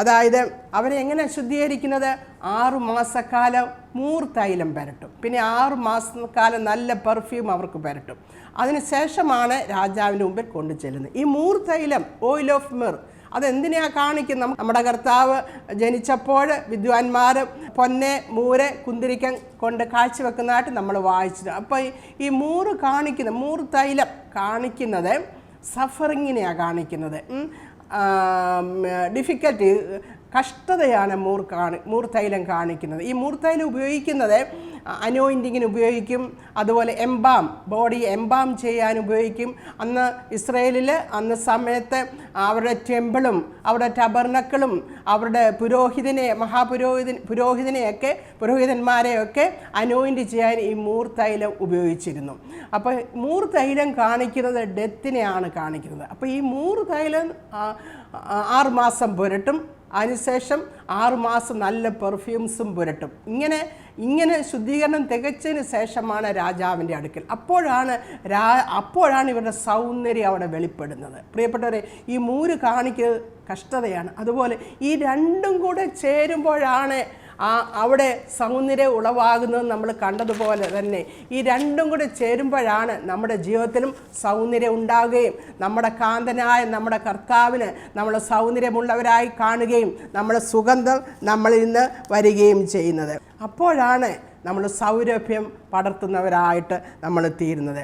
അതായത് അവരെ എങ്ങനെ ശുദ്ധീകരിക്കുന്നത്? 6 മാസക്കാലം മൂർത്തൈലം പുരട്ടും, പിന്നെ 6 മാസക്കാലം നല്ല പെർഫ്യൂം അവർക്ക് പുരട്ടും. അതിനുശേഷമാണ് രാജാവിൻ്റെ മുമ്പിൽ കൊണ്ടു ചെല്ലുന്നത്. ഈ മൂർത്തൈലം, ഓയിൽ ഓഫ് മിർ, അതെന്തിനാണ് കാണിക്കുന്നത്? നമ്മുടെ കർത്താവ് ജനിച്ചപ്പോൾ വിദ്വാൻമാർ പൊന്നെ മൂര് കുന്തിരിക്കം കൊണ്ട് കാഴ്ചവെക്കുന്നതായിട്ട് നമ്മൾ വായിച്ചത്. അപ്പോൾ ഈ മൂർത്തൈലം കാണിക്കുന്നത് സഫറിങ്ങിനെയാണ് കാണിക്കുന്നത്. ഡിഫിക്കൽട്ടി, കഷ്ടതയാണ് മൂർത്തൈലം കാണിക്കുന്നത്. ഈ മൂർത്തൈലം ഉപയോഗിക്കുന്നത് അനോയിൻറ്റിങ്ങിന് ഉപയോഗിക്കും, അതുപോലെ ബോഡി എംബാം ചെയ്യാൻ ഉപയോഗിക്കും. അന്ന് ഇസ്രയേലിൽ സമയത്ത് അവരുടെ ടെമ്പിളും അവരുടെ ടബർനക്കിളും അവരുടെ പുരോഹിതന്മാരെയൊക്കെ അനോയിൻറ്റ് ചെയ്യാൻ ഈ മൂർത്തൈലം ഉപയോഗിച്ചിരുന്നു. അപ്പോൾ മൂർത്തൈലം കാണിക്കുന്നത് ഡെത്തിനെയാണ് കാണിക്കുന്നത്. അപ്പോൾ ഈ മൂർത്തൈലം 6 മാസം പുരട്ടും, അതിനുശേഷം 6 മാസം നല്ല പെർഫ്യൂംസും പുരട്ടും. ഇങ്ങനെ ശുദ്ധീകരണം തികച്ചതിന് ശേഷമാണ് രാജാവിൻ്റെ അടുക്കൽ. അപ്പോഴാണ് ഇവരുടെ സൗന്ദര്യം അവിടെ വെളിപ്പെടുന്നത്. പ്രിയപ്പെട്ടവരെ, ഈ മൂര് കാണിക്കുന്നത് കഷ്ടതയാണ്. അതുപോലെ ഈ 2ഉം കൂടെ ചേരുമ്പോഴാണ് അവിടെ സൗന്ദര്യം ഉളവാകുന്നത്. നമ്മൾ കണ്ടതുപോലെ തന്നെ ഈ 2ഉം കൂടെ ചേരുമ്പോഴാണ് നമ്മുടെ ജീവിതത്തിലും സൗന്ദര്യം ഉണ്ടാകുകയും നമ്മുടെ കാന്തനായ നമ്മുടെ കർത്താവിന് നമ്മൾ സൗന്ദര്യമുള്ളവരായി കാണുകയും നമ്മുടെ സുഗന്ധം നമ്മളിൽ നിന്ന് വരികയും ചെയ്യുന്നത്. അപ്പോഴാണ് നമ്മൾ സൗരഭ്യം പടർത്തുന്നവരായിട്ട് നമ്മൾ തീരുന്നത്.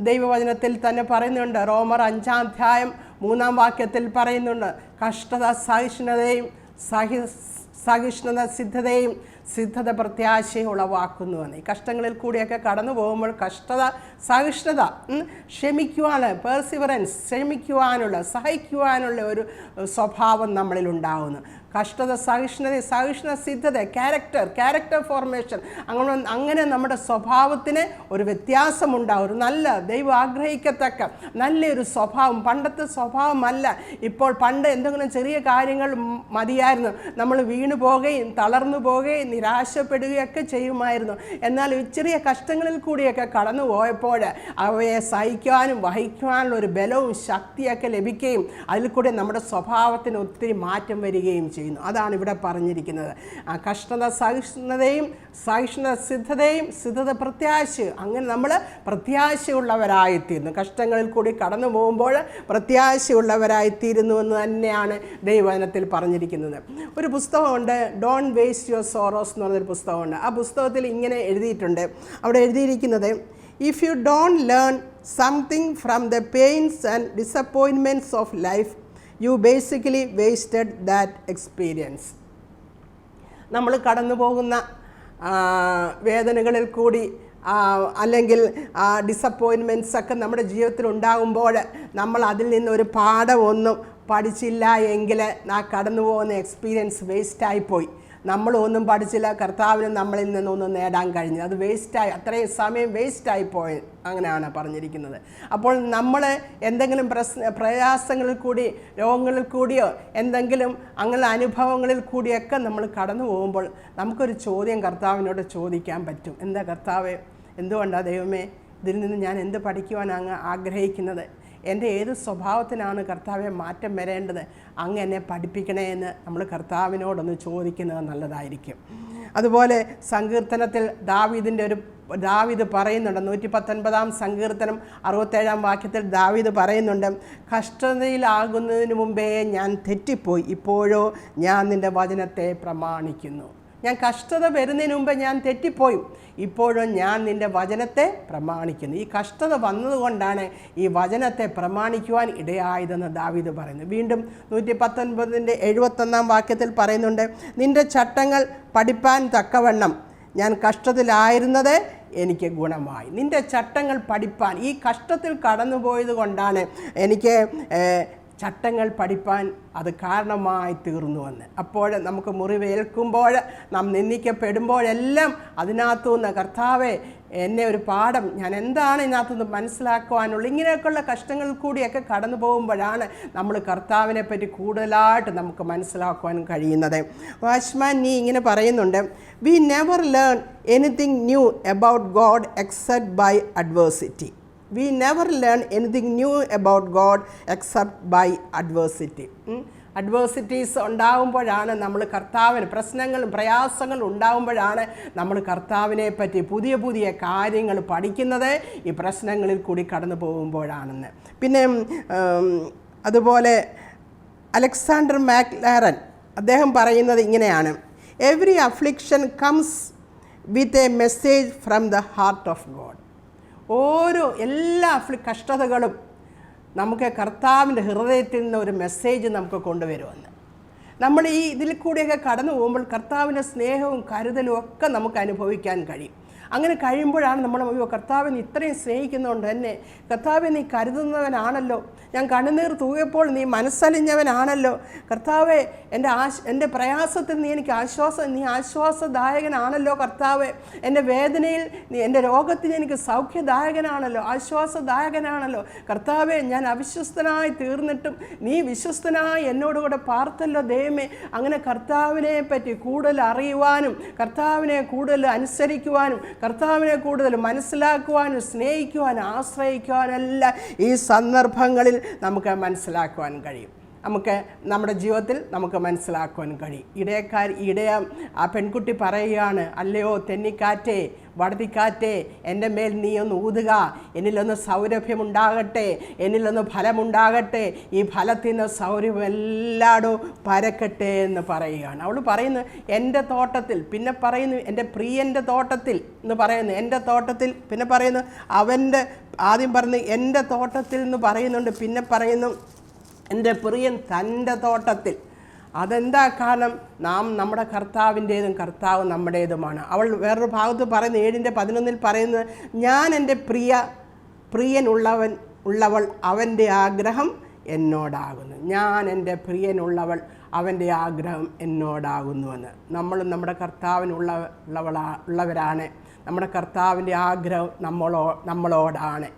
ദൈവവചനത്തിൽ തന്നെ പറയുന്നുണ്ട്, റോമർ 5-ാം അധ്യായം 3-ാം വാക്യത്തിൽ പറയുന്നുണ്ട്, കഷ്ടത സഹിഷ്ണുതയും സഹിഷ്ണുത സിദ്ധതയും സിദ്ധത പ്രത്യാശയും ഉളവാക്കുന്നുവെന്ന്. ഈ കഷ്ടങ്ങളിൽ കൂടിയൊക്കെ കടന്നു പോകുമ്പോൾ സഹിഷ്ണുത, പെർസിവറൻസ്, സഹിക്കുവാനുള്ള ഒരു സ്വഭാവം നമ്മളിൽ ഉണ്ടാകുന്നു. കഷ്ടത, സഹിഷ്ണുത, ക്യാരക്ടർ ഫോർമേഷൻ, അങ്ങനെ നമ്മുടെ സ്വഭാവത്തിന് ഒരു വ്യത്യാസമുണ്ടാകും. ഒരു നല്ല ദൈവം ആഗ്രഹിക്കത്തക്ക നല്ലൊരു സ്വഭാവം, പണ്ടത്തെ സ്വഭാവമല്ല ഇപ്പോൾ. പണ്ട് എന്തെങ്കിലും ചെറിയ കാര്യങ്ങൾ മതിയായിരുന്നു, നമ്മൾ വീണു പോകുകയും തളർന്നു പോകുകയും നിരാശപ്പെടുകയൊക്കെ ചെയ്യുമായിരുന്നു. എന്നാൽ ചെറിയ കഷ്ടങ്ങളിൽ കൂടിയൊക്കെ കടന്നു പോയപ്പോൾ അവയെ സഹിക്കാനും വഹിക്കാനുള്ള ഒരു ബലവും ശക്തിയൊക്കെ ലഭിക്കുകയും അതിൽ കൂടെ നമ്മുടെ സ്വഭാവത്തിന് ഒത്തിരി മാറ്റം വരികയും ചെയ്യുന്നു. അതാണ് ഇവിടെ പറഞ്ഞിരിക്കുന്നത്. കഷ്ടത സഹിഷ്ണുതയും, സഹിഷ്ണുതയും, സിദ്ധത പ്രത്യാശ. അങ്ങനെ നമ്മൾ പ്രത്യാശയുള്ളവരായിത്തീരുന്നു. കഷ്ടങ്ങളിൽ കൂടി കടന്നു പോകുമ്പോൾ പ്രത്യാശയുള്ളവരായിത്തീരുന്നു എന്ന് തന്നെയാണ് ദൈവവചനത്തിൽ പറഞ്ഞിരിക്കുന്നത്. ഒരു പുസ്തകമുണ്ട്, ഡോണ്ട് വേസ്റ്റ് യുവർ സോറോസ് എന്ന് പറഞ്ഞൊരു പുസ്തകമുണ്ട്. ആ പുസ്തകത്തിൽ ഇങ്ങനെ എഴുതിയിട്ടുണ്ട്. അവിടെ എഴുതിയിരിക്കുന്നത്, if you don't learn something from the pains and disappointments of life, you basically wasted that experience. നമ്മൾ കടന്നു പോകുന്ന വേദനകളിൽ കൂടി അല്ലെങ്കിൽ ഡിസപ്പോയിൻമെൻറ്റ്സ് ഒക്കെ നമ്മുടെ ജീവിതത്തിൽ ഉണ്ടാകുമ്പോൾ നമ്മൾ അതിൽ നിന്നൊരു പാഠമൊന്നും പഠിച്ചില്ല എങ്കിൽ ആ കടന്നു പോകുന്ന എക്സ്പീരിയൻസ് വേസ്റ്റായിപ്പോയി. നമ്മളൊന്നും പഠിച്ചില്ല, കർത്താവിന് നമ്മളിൽ നിന്നൊന്നും നേടാൻ കഴിഞ്ഞു, അത് വേസ്റ്റായി, അത്രയും സമയം വേസ്റ്റായിപ്പോയി. അങ്ങനെയാണ് പറഞ്ഞിരിക്കുന്നത്. അപ്പോൾ നമ്മൾ എന്തെങ്കിലും പ്രയാസങ്ങളിൽ കൂടി, രോഗങ്ങളിൽ കൂടിയോ എന്തെങ്കിലും അങ്ങനെ അനുഭവങ്ങളിൽ കൂടിയൊക്കെ നമ്മൾ കടന്നു പോകുമ്പോൾ നമുക്കൊരു ചോദ്യം കർത്താവിനോട് ചോദിക്കാൻ പറ്റും. എന്താ കർത്താവേ, എന്തുകൊണ്ടാണ് ദൈവമേ ഇതിൽ നിന്ന് ഞാൻ എന്ത് പഠിക്കുവാനാണ് ആഗ്രഹിക്കുന്നത്? എൻ്റെ ഏത് സ്വഭാവത്തിനാണ് കർത്താവെ മാറ്റം വരേണ്ടത്? അങ്ങ് എന്നെ പഠിപ്പിക്കണേ എന്ന് നമ്മൾ കർത്താവിനോടൊന്ന് ചോദിക്കുന്നത് നല്ലതായിരിക്കും. അതുപോലെ സങ്കീർത്തനത്തിൽ ദാവീദ് പറയുന്നുണ്ട്, 119 സങ്കീർത്തനം 67 വാക്യത്തിൽ ദാവീദ് പറയുന്നുണ്ട്, കഷ്ടതയിലാകുന്നതിന് മുമ്പേ ഞാൻ തെറ്റിപ്പോയി, ഇപ്പോഴോ ഞാൻ നിൻ്റെ വചനത്തെ പ്രമാണിക്കുന്നു. ഞാൻ കഷ്ടത വരുന്നതിന് മുമ്പ് ഞാൻ തെറ്റിപ്പോയി, ഇപ്പോഴും ഞാൻ നിൻ്റെ വചനത്തെ പ്രമാണിക്കുന്നു. ഈ കഷ്ടത വന്നതുകൊണ്ടാണ് ഈ വചനത്തെ പ്രമാണിക്കുവാൻ ഇടയായതെന്ന് ദാവീദ് പറയുന്നു. വീണ്ടും 119 വാക്യത്തിൽ പറയുന്നുണ്ട്, നിൻ്റെ ചട്ടങ്ങൾ പഠിപ്പാൻ തക്കവണ്ണം ഞാൻ കഷ്ടത്തിലായിരുന്നത് എനിക്ക് ഗുണമായി. നിൻ്റെ ചട്ടങ്ങൾ പഠിപ്പാൻ, ഈ കഷ്ടത്തിൽ കടന്നുപോയത് കൊണ്ടാണ് എനിക്ക് ചട്ടങ്ങൾ പഠിപ്പാൻ അത് കാരണമായി തീർന്നുവെന്ന്. അപ്പോൾ നമുക്ക് മുറിവേൽക്കുമ്പോൾ, നാം നിന്ദിക്കപ്പെടുമ്പോഴെല്ലാം അതിനകത്തുനിന്ന് കർത്താവെ എന്നെ ഒരു പാഠം, ഞാൻ എന്താണ് ഇതിനകത്തുനിന്ന് മനസ്സിലാക്കുവാനുള്ളൂ. ഇങ്ങനെയൊക്കെയുള്ള കഷ്ടങ്ങളിൽ കൂടിയൊക്കെ കടന്നു പോകുമ്പോഴാണ് നമ്മൾ കർത്താവിനെ പറ്റി കൂടുതലായിട്ട് നമുക്ക് മനസ്സിലാക്കുവാൻ കഴിയുന്നത്. വാച്ച്മാൻ നീ ഇങ്ങനെ പറയുന്നുണ്ട്, we never learn anything new about God except by adversity. We never learn anything new about God except by adversity. Adversities ഉണ്ടാകുമ്പോഴാണ് നമ്മൾ കർത്താവിന്, പ്രശ്നങ്ങളും പ്രയാസങ്ങളും ഉണ്ടാകുമ്പോഴാണ് നമ്മൾ കർത്താവിനെ പറ്റി പുതിയ പുതിയ കാര്യങ്ങൾ പഠിക്കുന്നത്. ഈ പ്രശ്നങ്ങളിൽ കൂടി കടന്നു പോകുമ്പോഴാണെന്ന്. പിന്നെ അതുപോലെ അലക്സാണ്ടർ മാക്ലാരൻ അദ്ദേഹം പറയുന്നത് ഇങ്ങനെയാണ്, every affliction comes with a message from the heart of God. എല്ലാ കഷ്ടതകളും നമുക്ക് കർത്താവിൻ്റെ ഹൃദയത്തിൽ നിന്ന് ഒരു മെസ്സേജ് നമുക്ക് കൊണ്ടുവരുമെന്ന്. നമ്മൾ ഈ ഇതിൽ കൂടിയൊക്കെ കടന്നു പോകുമ്പോൾ കർത്താവിൻ്റെ സ്നേഹവും കരുതലും ഒക്കെ നമുക്ക് അനുഭവിക്കാൻ കഴിയും. അങ്ങനെ കഴിയുമ്പോഴാണ് നമ്മൾ കർത്താവെ നീ ഇത്രയും സ്നേഹിക്കുന്നുണ്ട് എന്നെ, കർത്താവെ നീ കരുതുന്നവനാണല്ലോ, ഞാൻ കണ്ണുനീർ തൂകിയപ്പോൾ നീ മനസ്സലിഞ്ഞവനാണല്ലോ, കർത്താവെ എൻ്റെ പ്രയാസത്തിൽ നീ എനിക്ക് നീ ആശ്വാസദായകനാണല്ലോ, കർത്താവെ എൻ്റെ വേദനയിൽ നീ, എൻ്റെ രോഗത്തിൽ എനിക്ക് സൗഖ്യദായകനാണല്ലോ, ആശ്വാസദായകനാണല്ലോ, കർത്താവെ ഞാൻ അവിശ്വസ്തനായി തീർന്നിട്ടും നീ വിശ്വസ്തനായി എന്നോടുകൂടെ പാർത്തല്ലോ ദൈവമേ. അങ്ങനെ കർത്താവിനെ പറ്റി കൂടുതൽ അറിയുവാനും കർത്താവിനെ കൂടുതൽ അനുസരിക്കുവാനും കർത്താവിനെ കൂടുതൽ മനസ്സിലാക്കുവാനും സ്നേഹിക്കുവാനും ആശ്രയിക്കുവാനെല്ലാം ഈ സന്ദർഭങ്ങളിൽ നമുക്ക് മനസ്സിലാക്കുവാൻ കഴിയും. നമുക്ക് നമ്മുടെ ജീവിതത്തിൽ നമുക്ക് മനസ്സിലാക്കുവാൻ കഴിയും. ആ പെൺകുട്ടി പറയുകയാണ്, അല്ലയോ തെന്നിക്കാറ്റേ വടതിക്കാറ്റേ എൻ്റെ മേൽ നീ ഒന്ന് ഊതുക, എന്നിലൊന്ന് സൗരഭ്യമുണ്ടാകട്ടെ, എന്നിലൊന്ന് ഫലമുണ്ടാകട്ടെ, ഈ ഫലത്തിൽ നിന്ന് സൗരഭ്യം എല്ലായിടും പരക്കട്ടെ എന്ന് പറയുകയാണ്. അവൾ പറയുന്നു എൻ്റെ തോട്ടത്തിൽ, പിന്നെ പറയുന്നു എൻ്റെ പ്രിയൻ്റെ തോട്ടത്തിൽ എന്ന് പറയുന്നു, എൻ്റെ തോട്ടത്തിൽ, പിന്നെ പറയുന്നു അവൻ്റെ, ആദ്യം പറഞ്ഞു എൻ്റെ തോട്ടത്തിൽ എന്ന് പറയുന്നുണ്ട്, പിന്നെ പറയുന്നു എൻ്റെ പ്രിയൻ തൻ്റെ തോട്ടത്തിൽ. അതെന്താ കാരണം? നാം നമ്മുടെ കർത്താവിൻ്റേതും കർത്താവ് നമ്മുടേതുമാണ്. അവൾ വേറൊരു ഭാഗത്ത് പറയുന്നു, 7:11 പറയുന്നത്, ഞാൻ എൻ്റെ പ്രിയനുള്ളവൾ അവൻ്റെ ആഗ്രഹം എന്നോടാകുന്നു. ഞാൻ എൻ്റെ പ്രിയനുള്ളവൾ അവൻ്റെ ആഗ്രഹം എന്നോടാകുന്നുവെന്ന്. നമ്മളും നമ്മുടെ കർത്താവിനുള്ളവരാണ്. നമ്മുടെ കർത്താവിൻ്റെ ആഗ്രഹം നമ്മളോടാണ്.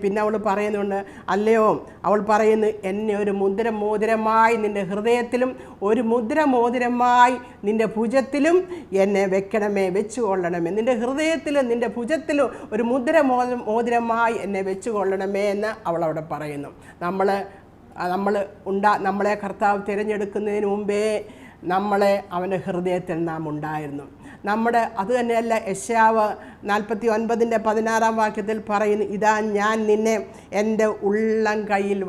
പിന്നെ അവൾ പറയുന്നുണ്ട്, അല്ലയോ അവൾ പറയുന്നു, എന്നെ ഒരു മുദ്രമോതിരമായി നിൻ്റെ ഹൃദയത്തിലും ഒരു മുദ്രമോതിരമായി നിൻ്റെ ഭുജത്തിലും എന്നെ വെക്കണമേ, വെച്ചുകൊള്ളണമേ. നിൻ്റെ ഹൃദയത്തിലും നിൻ്റെ ഭുജത്തിലും ഒരു മുദ്രമോതിരമായി എന്നെ വെച്ചുകൊള്ളണമേ എന്ന് അവൾ അവിടെ പറയുന്നു. നമ്മളെ കർത്താവ് തിരഞ്ഞെടുക്കുന്നതിന് മുമ്പേ നമ്മളെ അവൻ്റെ ഹൃദയത്തിൽ നാം ഉണ്ടായിരുന്നു. അത് തന്നെയല്ല യെശയ്യാവ് 49:16 പറയുന്നു, ഇതാ ഞാൻ നിന്നെ എൻ്റെ ഉള്ളം കയ്യിൽ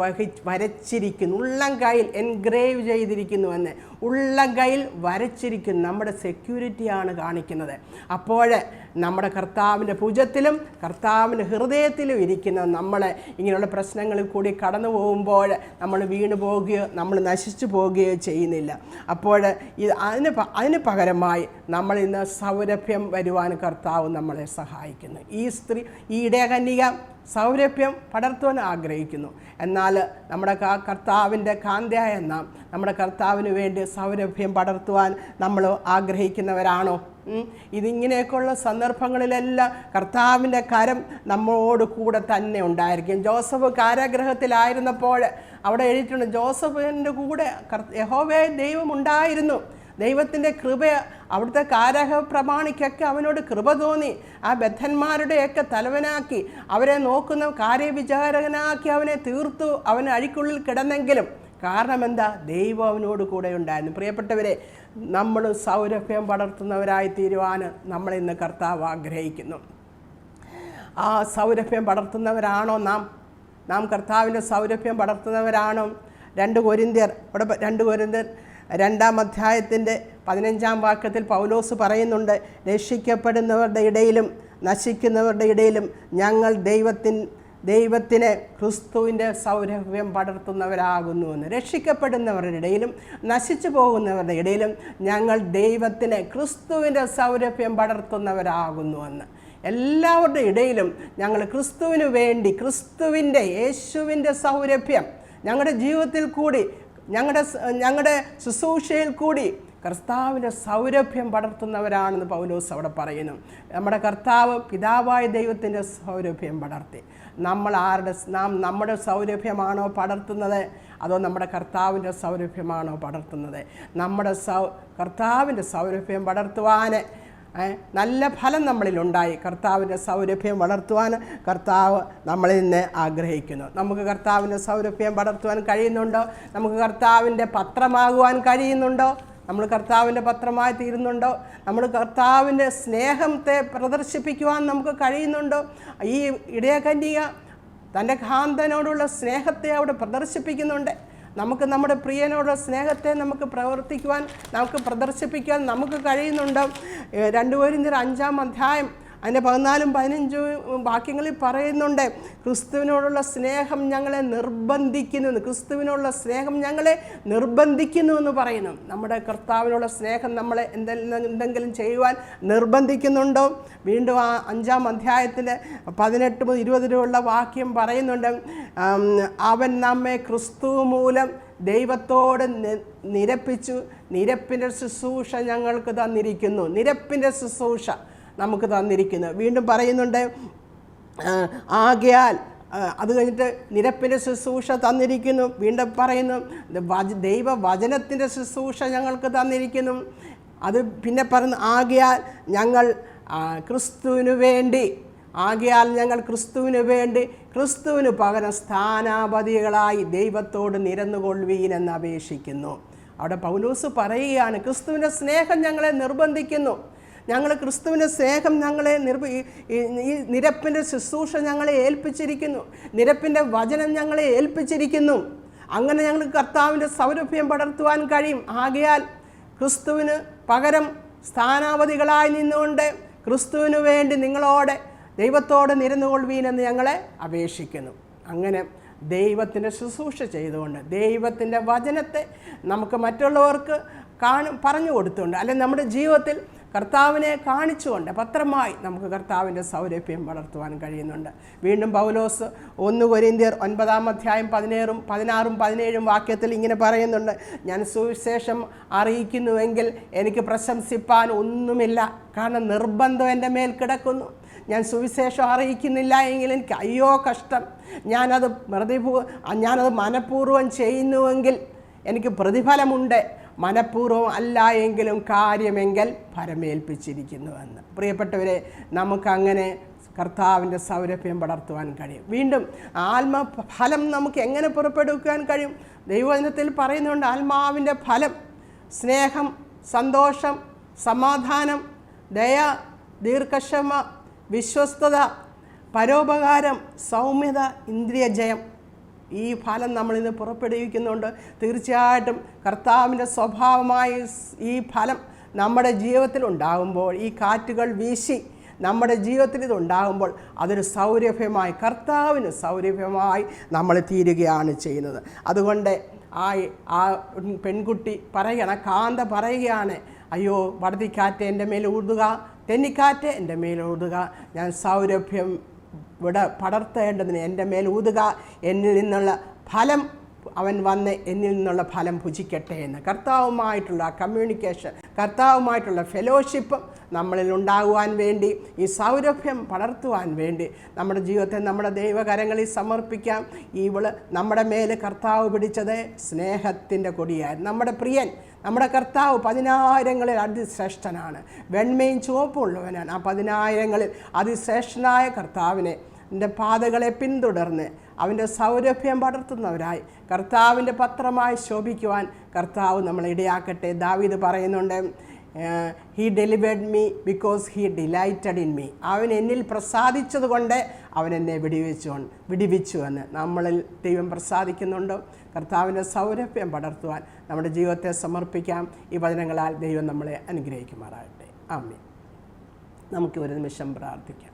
വരച്ചിരിക്കുന്നു. ഉള്ളം കയ്യിൽ എൻഗ്രേവ് ചെയ്തിരിക്കുന്നുവെന്ന്. ഉള്ളം കയ്യിൽ വരച്ചിരിക്കുന്നു. നമ്മുടെ സെക്യൂരിറ്റിയാണ് കാണിക്കുന്നത്. അപ്പോൾ നമ്മുടെ കർത്താവിൻ്റെ ഭുജത്തിലും കർത്താവിൻ്റെ ഹൃദയത്തിലും ഇരിക്കുന്ന നമ്മളെ ഇങ്ങനെയുള്ള പ്രശ്നങ്ങളിൽ കൂടി കടന്നു പോകുമ്പോൾ നമ്മൾ വീണു പോവുകയോ നമ്മൾ നശിച്ചു പോവുകയോ ചെയ്യുന്നില്ല. അപ്പോൾ അതിന് പകരമായി നമ്മൾ ഇന്ന് സൗരഭ്യം വരുവാൻ കർത്താവ് നമ്മളെ സഹായിക്കുന്നു. ഈ ഇടയകന്യക സൗരഭ്യം പടർത്തുവാൻ ആഗ്രഹിക്കുന്നു. എന്നാൽ നമ്മുടെ കർത്താവിൻ്റെ കാന്തയായ നാം നമ്മുടെ കർത്താവിന് വേണ്ടി സൗരഭ്യം പടർത്തുവാൻ നമ്മൾ ആഗ്രഹിക്കുന്നവരാണോ? ഇതിങ്ങനെയൊക്കെയുള്ള സന്ദർഭങ്ങളിലെല്ലാം കർത്താവിൻ്റെ കരം നമ്മളോട് കൂടെ തന്നെ ഉണ്ടായിരിക്കും. ജോസഫ് കാരാഗ്രഹത്തിലായിരുന്നപ്പോൾ അവിടെ എഴുതിയിട്ടുണ്ട്, ജോസഫിൻ്റെ കൂടെ യഹോവയായ ദൈവം ഉണ്ടായിരുന്നു. ദൈവത്തിൻ്റെ കൃപ അവിടുത്തെ കാരാഗ്രഹ പ്രമാണിക്കൊക്കെ അവനോട് കൃപ തോന്നി. ആ ബദ്ധന്മാരുടെയൊക്കെ തലവനാക്കി അവരെ നോക്കുന്ന കാര്യവിചാരകനാക്കി അവനെ തീർത്തു. അവൻ അഴിക്കുള്ളിൽ കിടന്നെങ്കിലും കാരണം എന്താ? ദൈവം അവനോട് കൂടെ ഉണ്ടായിരുന്നു. പ്രിയപ്പെട്ടവരെ, നമ്മൾ സൗരഭ്യം പടർത്തുന്നവരായി തീരുവാൻ നമ്മളിന്ന് കർത്താവ് ആഗ്രഹിക്കുന്നു. ആ സൗരഭ്യം പടർത്തുന്നവരാണോ നാം കർത്താവിൻ്റെ സൗരഭ്യം പടർത്തുന്നവരാണോ? 2 കൊരിന്ത്യർ 2-ാം-അധ്യായത്തിൻ്റെ 15-ാം വാക്യത്തിൽ പൗലോസ് പറയുന്നുണ്ട്, രക്ഷിക്കപ്പെടുന്നവരുടെ ഇടയിലും നശിക്കുന്നവരുടെ ഇടയിലും ഞങ്ങൾ ദൈവത്തിന് ക്രിസ്തുവിൻ്റെ സൗരഭ്യം പടർത്തുന്നവരാകുന്നുവെന്ന്. രക്ഷിക്കപ്പെടുന്നവരുടെ ഇടയിലും നശിച്ചു പോകുന്നവരുടെ ഇടയിലും ഞങ്ങൾ ദൈവത്തിന് ക്രിസ്തുവിൻ്റെ സൗരഭ്യം പടർത്തുന്നവരാകുന്നുവെന്ന്. എല്ലാവരുടെ ഇടയിലും ഞങ്ങൾ ക്രിസ്തുവിന് വേണ്ടി യേശുവിൻ്റെ സൗരഭ്യം ഞങ്ങളുടെ ജീവിതത്തിൽ കൂടി ഞങ്ങളുടെ ശുശ്രൂഷയിൽ കൂടി കർത്താവിൻ്റെ സൗരഭ്യം പടർത്തുന്നവരാണെന്ന് പൗലോസ് അവിടെ പറയുന്നു. നമ്മുടെ കർത്താവ് പിതാവായ ദൈവത്തിൻ്റെ സൗരഭ്യം പടർത്തി. നമ്മുടെ സൗരഭ്യമാണോ പടർത്തുന്നത്, അതോ നമ്മുടെ കർത്താവിൻ്റെ സൗരഭ്യമാണോ പടർത്തുന്നത്? കർത്താവിൻ്റെ സൗരഭ്യം പടർത്തുവാൻ നല്ല ഫലം നമ്മളിലുണ്ടായി. കർത്താവിൻ്റെ സൗരഭ്യം വളർത്തുവാൻ കർത്താവ് നമ്മളിൽ നിന്ന് ആഗ്രഹിക്കുന്നു. നമുക്ക് കർത്താവിൻ്റെ സൗരഭ്യം പടർത്തുവാൻ കഴിയുന്നുണ്ടോ? നമുക്ക് കർത്താവിൻ്റെ പത്രമാകുവാൻ കഴിയുന്നുണ്ടോ? നമ്മൾ കർത്താവിൻ്റെ പത്രമായി തീരുന്നുണ്ടോ? നമ്മൾ കർത്താവിൻ്റെ സ്നേഹത്തെ പ്രദർശിപ്പിക്കുവാൻ നമുക്ക് കഴിയുന്നുണ്ടോ? ഈ ഇടയകന്യക തൻ്റെ കാന്തനോടുള്ള സ്നേഹത്തെ അവിടെ പ്രദർശിപ്പിക്കുന്നുണ്ട്. നമുക്ക് നമ്മുടെ പ്രിയനോടുള്ള സ്നേഹത്തെ നമുക്ക് പ്രദർശിപ്പിക്കാൻ നമുക്ക് കഴിയുന്നുണ്ട്. 2 കൊരിന്ത്യർ 5-ാം-അധ്യായം അതിൻ്റെ 14-15 വാക്യങ്ങളിൽ പറയുന്നുണ്ട്, ക്രിസ്തുവിനോടുള്ള സ്നേഹം ഞങ്ങളെ നിർബന്ധിക്കുന്നു എന്ന് പറയുന്നു. നമ്മുടെ കർത്താവിനുള്ള സ്നേഹം നമ്മളെ എന്തെങ്കിലും ചെയ്യുവാൻ നിർബന്ധിക്കുന്നുണ്ടോ? വീണ്ടും ആ 5-ാം-അധ്യായത്തിൻ്റെ 18-20 വാക്യം പറയുന്നുണ്ട്, അവൻ നമ്മെ ക്രിസ്തു മൂലം ദൈവത്തോട് നിരപ്പിച്ചു, നിരപ്പിൻ്റെ ശുശ്രൂഷ ഞങ്ങൾക്ക് തന്നിരിക്കുന്നു. നമുക്ക് തന്നിരിക്കുന്നു. വീണ്ടും പറയുന്നുണ്ട്, ആകയാൽ അത് കഴിഞ്ഞിട്ട് നിരപ്പിൻ്റെ ശുശ്രൂഷ തന്നിരിക്കുന്നു. വീണ്ടും പറയുന്നു, ദൈവവചനത്തിൻ്റെ ശുശ്രൂഷ ഞങ്ങൾക്ക് തന്നിരിക്കുന്നു. അത് പിന്നെ പറയുന്നു, ആകയാൽ ഞങ്ങൾ ക്രിസ്തുവിന് വേണ്ടി ക്രിസ്തുവിന് പകരം സ്ഥാനാപതികളായി ദൈവത്തോട് നിരന്നുകൊള്ളുവീൻ എന്ന് അപേക്ഷിക്കുന്നു. അവിടെ പൗലോസ് പറയുകയാണ്, ക്രിസ്തുവിൻ്റെ സ്നേഹം ഞങ്ങളെ നിർബന്ധിക്കുന്നു. ക്രിസ്തുവിൻ്റെ സ്നേഹം ഈ നിരപ്പിൻ്റെ ശുശ്രൂഷ ഞങ്ങളെ ഏൽപ്പിച്ചിരിക്കുന്നു. നിരപ്പിൻ്റെ വചനം ഞങ്ങളെ ഏൽപ്പിച്ചിരിക്കുന്നു. അങ്ങനെ ഞങ്ങൾക്ക് കർത്താവിൻ്റെ സൗരഭ്യം പടർത്തുവാൻ കഴിയും. ആകയാൽ ക്രിസ്തുവിന് പകരം സ്ഥാനാപതികളായി നിന്നുകൊണ്ട് ക്രിസ്തുവിന് വേണ്ടി ദൈവത്തോട് നിരന്നുകൊള്ളുവീനെന്ന് ഞങ്ങളെ അപേക്ഷിക്കുന്നു. അങ്ങനെ ദൈവത്തിൻ്റെ ശുശ്രൂഷ ചെയ്തുകൊണ്ട് ദൈവത്തിൻ്റെ വചനത്തെ നമുക്ക് മറ്റുള്ളവർക്ക് പറഞ്ഞു കൊടുത്തുകൊണ്ട്, അല്ലെങ്കിൽ നമ്മുടെ ജീവിതത്തിൽ കർത്താവിനെ കാണിച്ചുകൊണ്ട് പത്രമായി നമുക്ക് കർത്താവിൻ്റെ സൗരഭ്യം വളർത്തുവാൻ കഴിയുന്നുണ്ട്. വീണ്ടും പൗലോസ് 1 കൊരിന്ത്യർ 9:16-17 വാക്യത്തിൽ ഇങ്ങനെ പറയുന്നുണ്ട്, ഞാൻ സുവിശേഷം അറിയിക്കുന്നുവെങ്കിൽ എനിക്ക് പ്രശംസിപ്പാൻ ഒന്നുമില്ല, കാരണം നിർബന്ധം എൻ്റെ മേൽ കിടക്കുന്നു. ഞാൻ സുവിശേഷം അറിയിക്കുന്നില്ല എങ്കിൽ എനിക്ക് അയ്യോ കഷ്ടം. ഞാനത് മനഃപൂർവ്വം ചെയ്യുന്നുവെങ്കിൽ എനിക്ക് പ്രതിഫലമുണ്ട്, മനഃപൂർവ്വം അല്ല എങ്കിലും കാര്യമെങ്കിൽ ഫലമേൽപ്പിച്ചിരിക്കുന്നുവെന്ന്. പ്രിയപ്പെട്ടവരെ, നമുക്കങ്ങനെ കർത്താവിൻ്റെ സൗരഭ്യം പടർത്തുവാൻ കഴിയും. വീണ്ടും ആത്മഫലം നമുക്ക് എങ്ങനെ പുറപ്പെടുവിക്കാൻ കഴിയും? ദൈവവചനത്തിൽ പറയുന്നുണ്ട്, ആത്മാവിൻ്റെ ഫലം സ്നേഹം, സന്തോഷം, സമാധാനം, ദയ, ദീർഘക്ഷമ, വിശ്വസ്തത, പരോപകാരം, സൗമ്യത, ഇന്ദ്രിയജയം. ഈ ഫലം നമ്മളിന്ന് പുറപ്പെടുവിക്കുന്നുണ്ട്. തീർച്ചയായിട്ടും കർത്താവിൻ്റെ സ്വഭാവമായി ഈ ഫലം നമ്മുടെ ജീവിതത്തിൽ ഉണ്ടാകുമ്പോൾ, ഈ കാറ്റുകൾ വീശി നമ്മുടെ ജീവിതത്തിൽ ഇതുണ്ടാകുമ്പോൾ അതൊരു സൗരഭ്യമായി, കർത്താവിന് സൗരഭ്യമായി നമ്മൾ തീരുകയാണ് ചെയ്യുന്നത്. അതുകൊണ്ട് ആ പെൺകുട്ടി കാന്ത പറയുകയാണ്, അയ്യോ വടതിക്കാറ്റ് എൻ്റെ മേൽ ഊതുക, തെന്നിക്കാറ്റ് എൻ്റെ മേൽ ഊതുക, ഞാൻ സൗരഭ്യം പടർത്തേണ്ടതിന് എൻ്റെ മേൽ ഊതുക, എന്നിൽ നിന്നുള്ള ഫലം അവൻ വന്ന് എന്നിൽ നിന്നുള്ള ഫലം ഭുജിക്കട്ടെ എന്ന്. കർത്താവുമായിട്ടുള്ള കമ്മ്യൂണിക്കേഷൻ, കർത്താവുമായിട്ടുള്ള ഫെലോഷിപ്പ് നമ്മളിൽ ഉണ്ടാകുവാൻ വേണ്ടി, ഈ സൗരഭ്യം പടർത്തുവാൻ വേണ്ടി നമ്മുടെ ജീവിതത്തെ നമ്മുടെ ദൈവകരങ്ങളിൽ സമർപ്പിക്കാം. നമ്മുടെ മേൽ കർത്താവ് പിടിച്ചത് സ്നേഹത്തിൻ്റെ കൊടിയായിരുന്നു. നമ്മുടെ പ്രിയൻ, നമ്മുടെ കർത്താവ് 10,000-ങ്ങളിൽ അതിശ്രേഷ്ഠനാണ്, വെണ്മയും ചുവപ്പുള്ളവനാണ്. ആ 10,000-ങ്ങളിൽ അതിശ്രേഷ്ഠനായ കർത്താവിനെ എൻ്റെ പാതകളെ പിന്തുടർന്ന് അവൻ്റെ സൗരഭ്യം പടർത്തുന്നവരായി കർത്താവിൻ്റെ പത്രമായി ശോഭിക്കുവാൻ കർത്താവ് നമ്മളെ ഇടയാക്കട്ടെ. ദാവീദ് പറയുന്നുണ്ട്, he delivered me because he delighted in me. അവൻ എന്നിൽ പ്രസാദിച്ചതുകൊണ്ട് അവൻ എന്നെ വിടിവിച്ചു എന്ന്. നമ്മളിൽ ദൈവം പ്രസാദിക്കുന്നുണ്ടോ? കർത്താവിൻ്റെ സൗരഭ്യം പടർത്തുവാൻ നമ്മുടെ ജീവിതത്തെ സമർപ്പിക്കാം. ഈ വചനങ്ങളാൽ ദൈവം നമ്മളെ അനുഗ്രഹിക്കുമാറാകട്ടെ. ആമേൻ. നമുക്ക് ഒരു നിമിഷം പ്രാർത്ഥിക്കാം.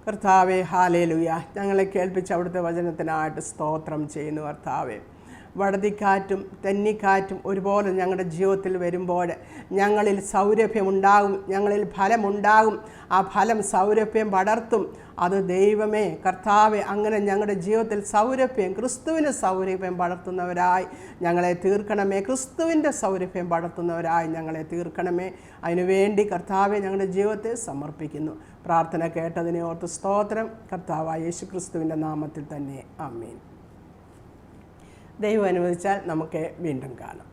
കർത്താവേ, ഹല്ലേലൂയ. ഞങ്ങളെ കേൾപ്പിച്ച അവിടുത്തെ വചനത്തിനായിട്ട് സ്തോത്രം ചെയ്യുന്നു. കർത്താവേ, വടതിക്കാറ്റും തെന്നിക്കാറ്റും ഒരുപോലെ ഞങ്ങളുടെ ജീവിതത്തിൽ വരുമ്പോൾ ഞങ്ങളിൽ സൗരഭ്യമുണ്ടാകും, ഞങ്ങളിൽ ഫലമുണ്ടാകും. ആ ഫലം സൗരഭ്യം പടർത്തും. അത് ദൈവമേ, കർത്താവെ, അങ്ങനെ ഞങ്ങളുടെ ജീവിതത്തിൽ സൗരഭ്യം, ക്രിസ്തുവിന് സൗരഭ്യം പടർത്തുന്നവരായി ഞങ്ങളെ തീർക്കണമേ. ക്രിസ്തുവിൻ്റെ സൗരഭ്യം പടർത്തുന്നവരായി ഞങ്ങളെ തീർക്കണമേ. അതിനുവേണ്ടി കർത്താവെ ഞങ്ങളുടെ ജീവിതത്തെ സമർപ്പിക്കുന്നു. പ്രാർത്ഥന കേട്ടതിനെ ഓർത്ത് സ്തോത്രം. കർത്താവായ യേശു ക്രിസ്തുവിൻ്റെ നാമത്തിൽ തന്നെ ആമേൻ. ദൈവം അനുവദിച്ചാൽ നമുക്ക് വീണ്ടും കാണാം.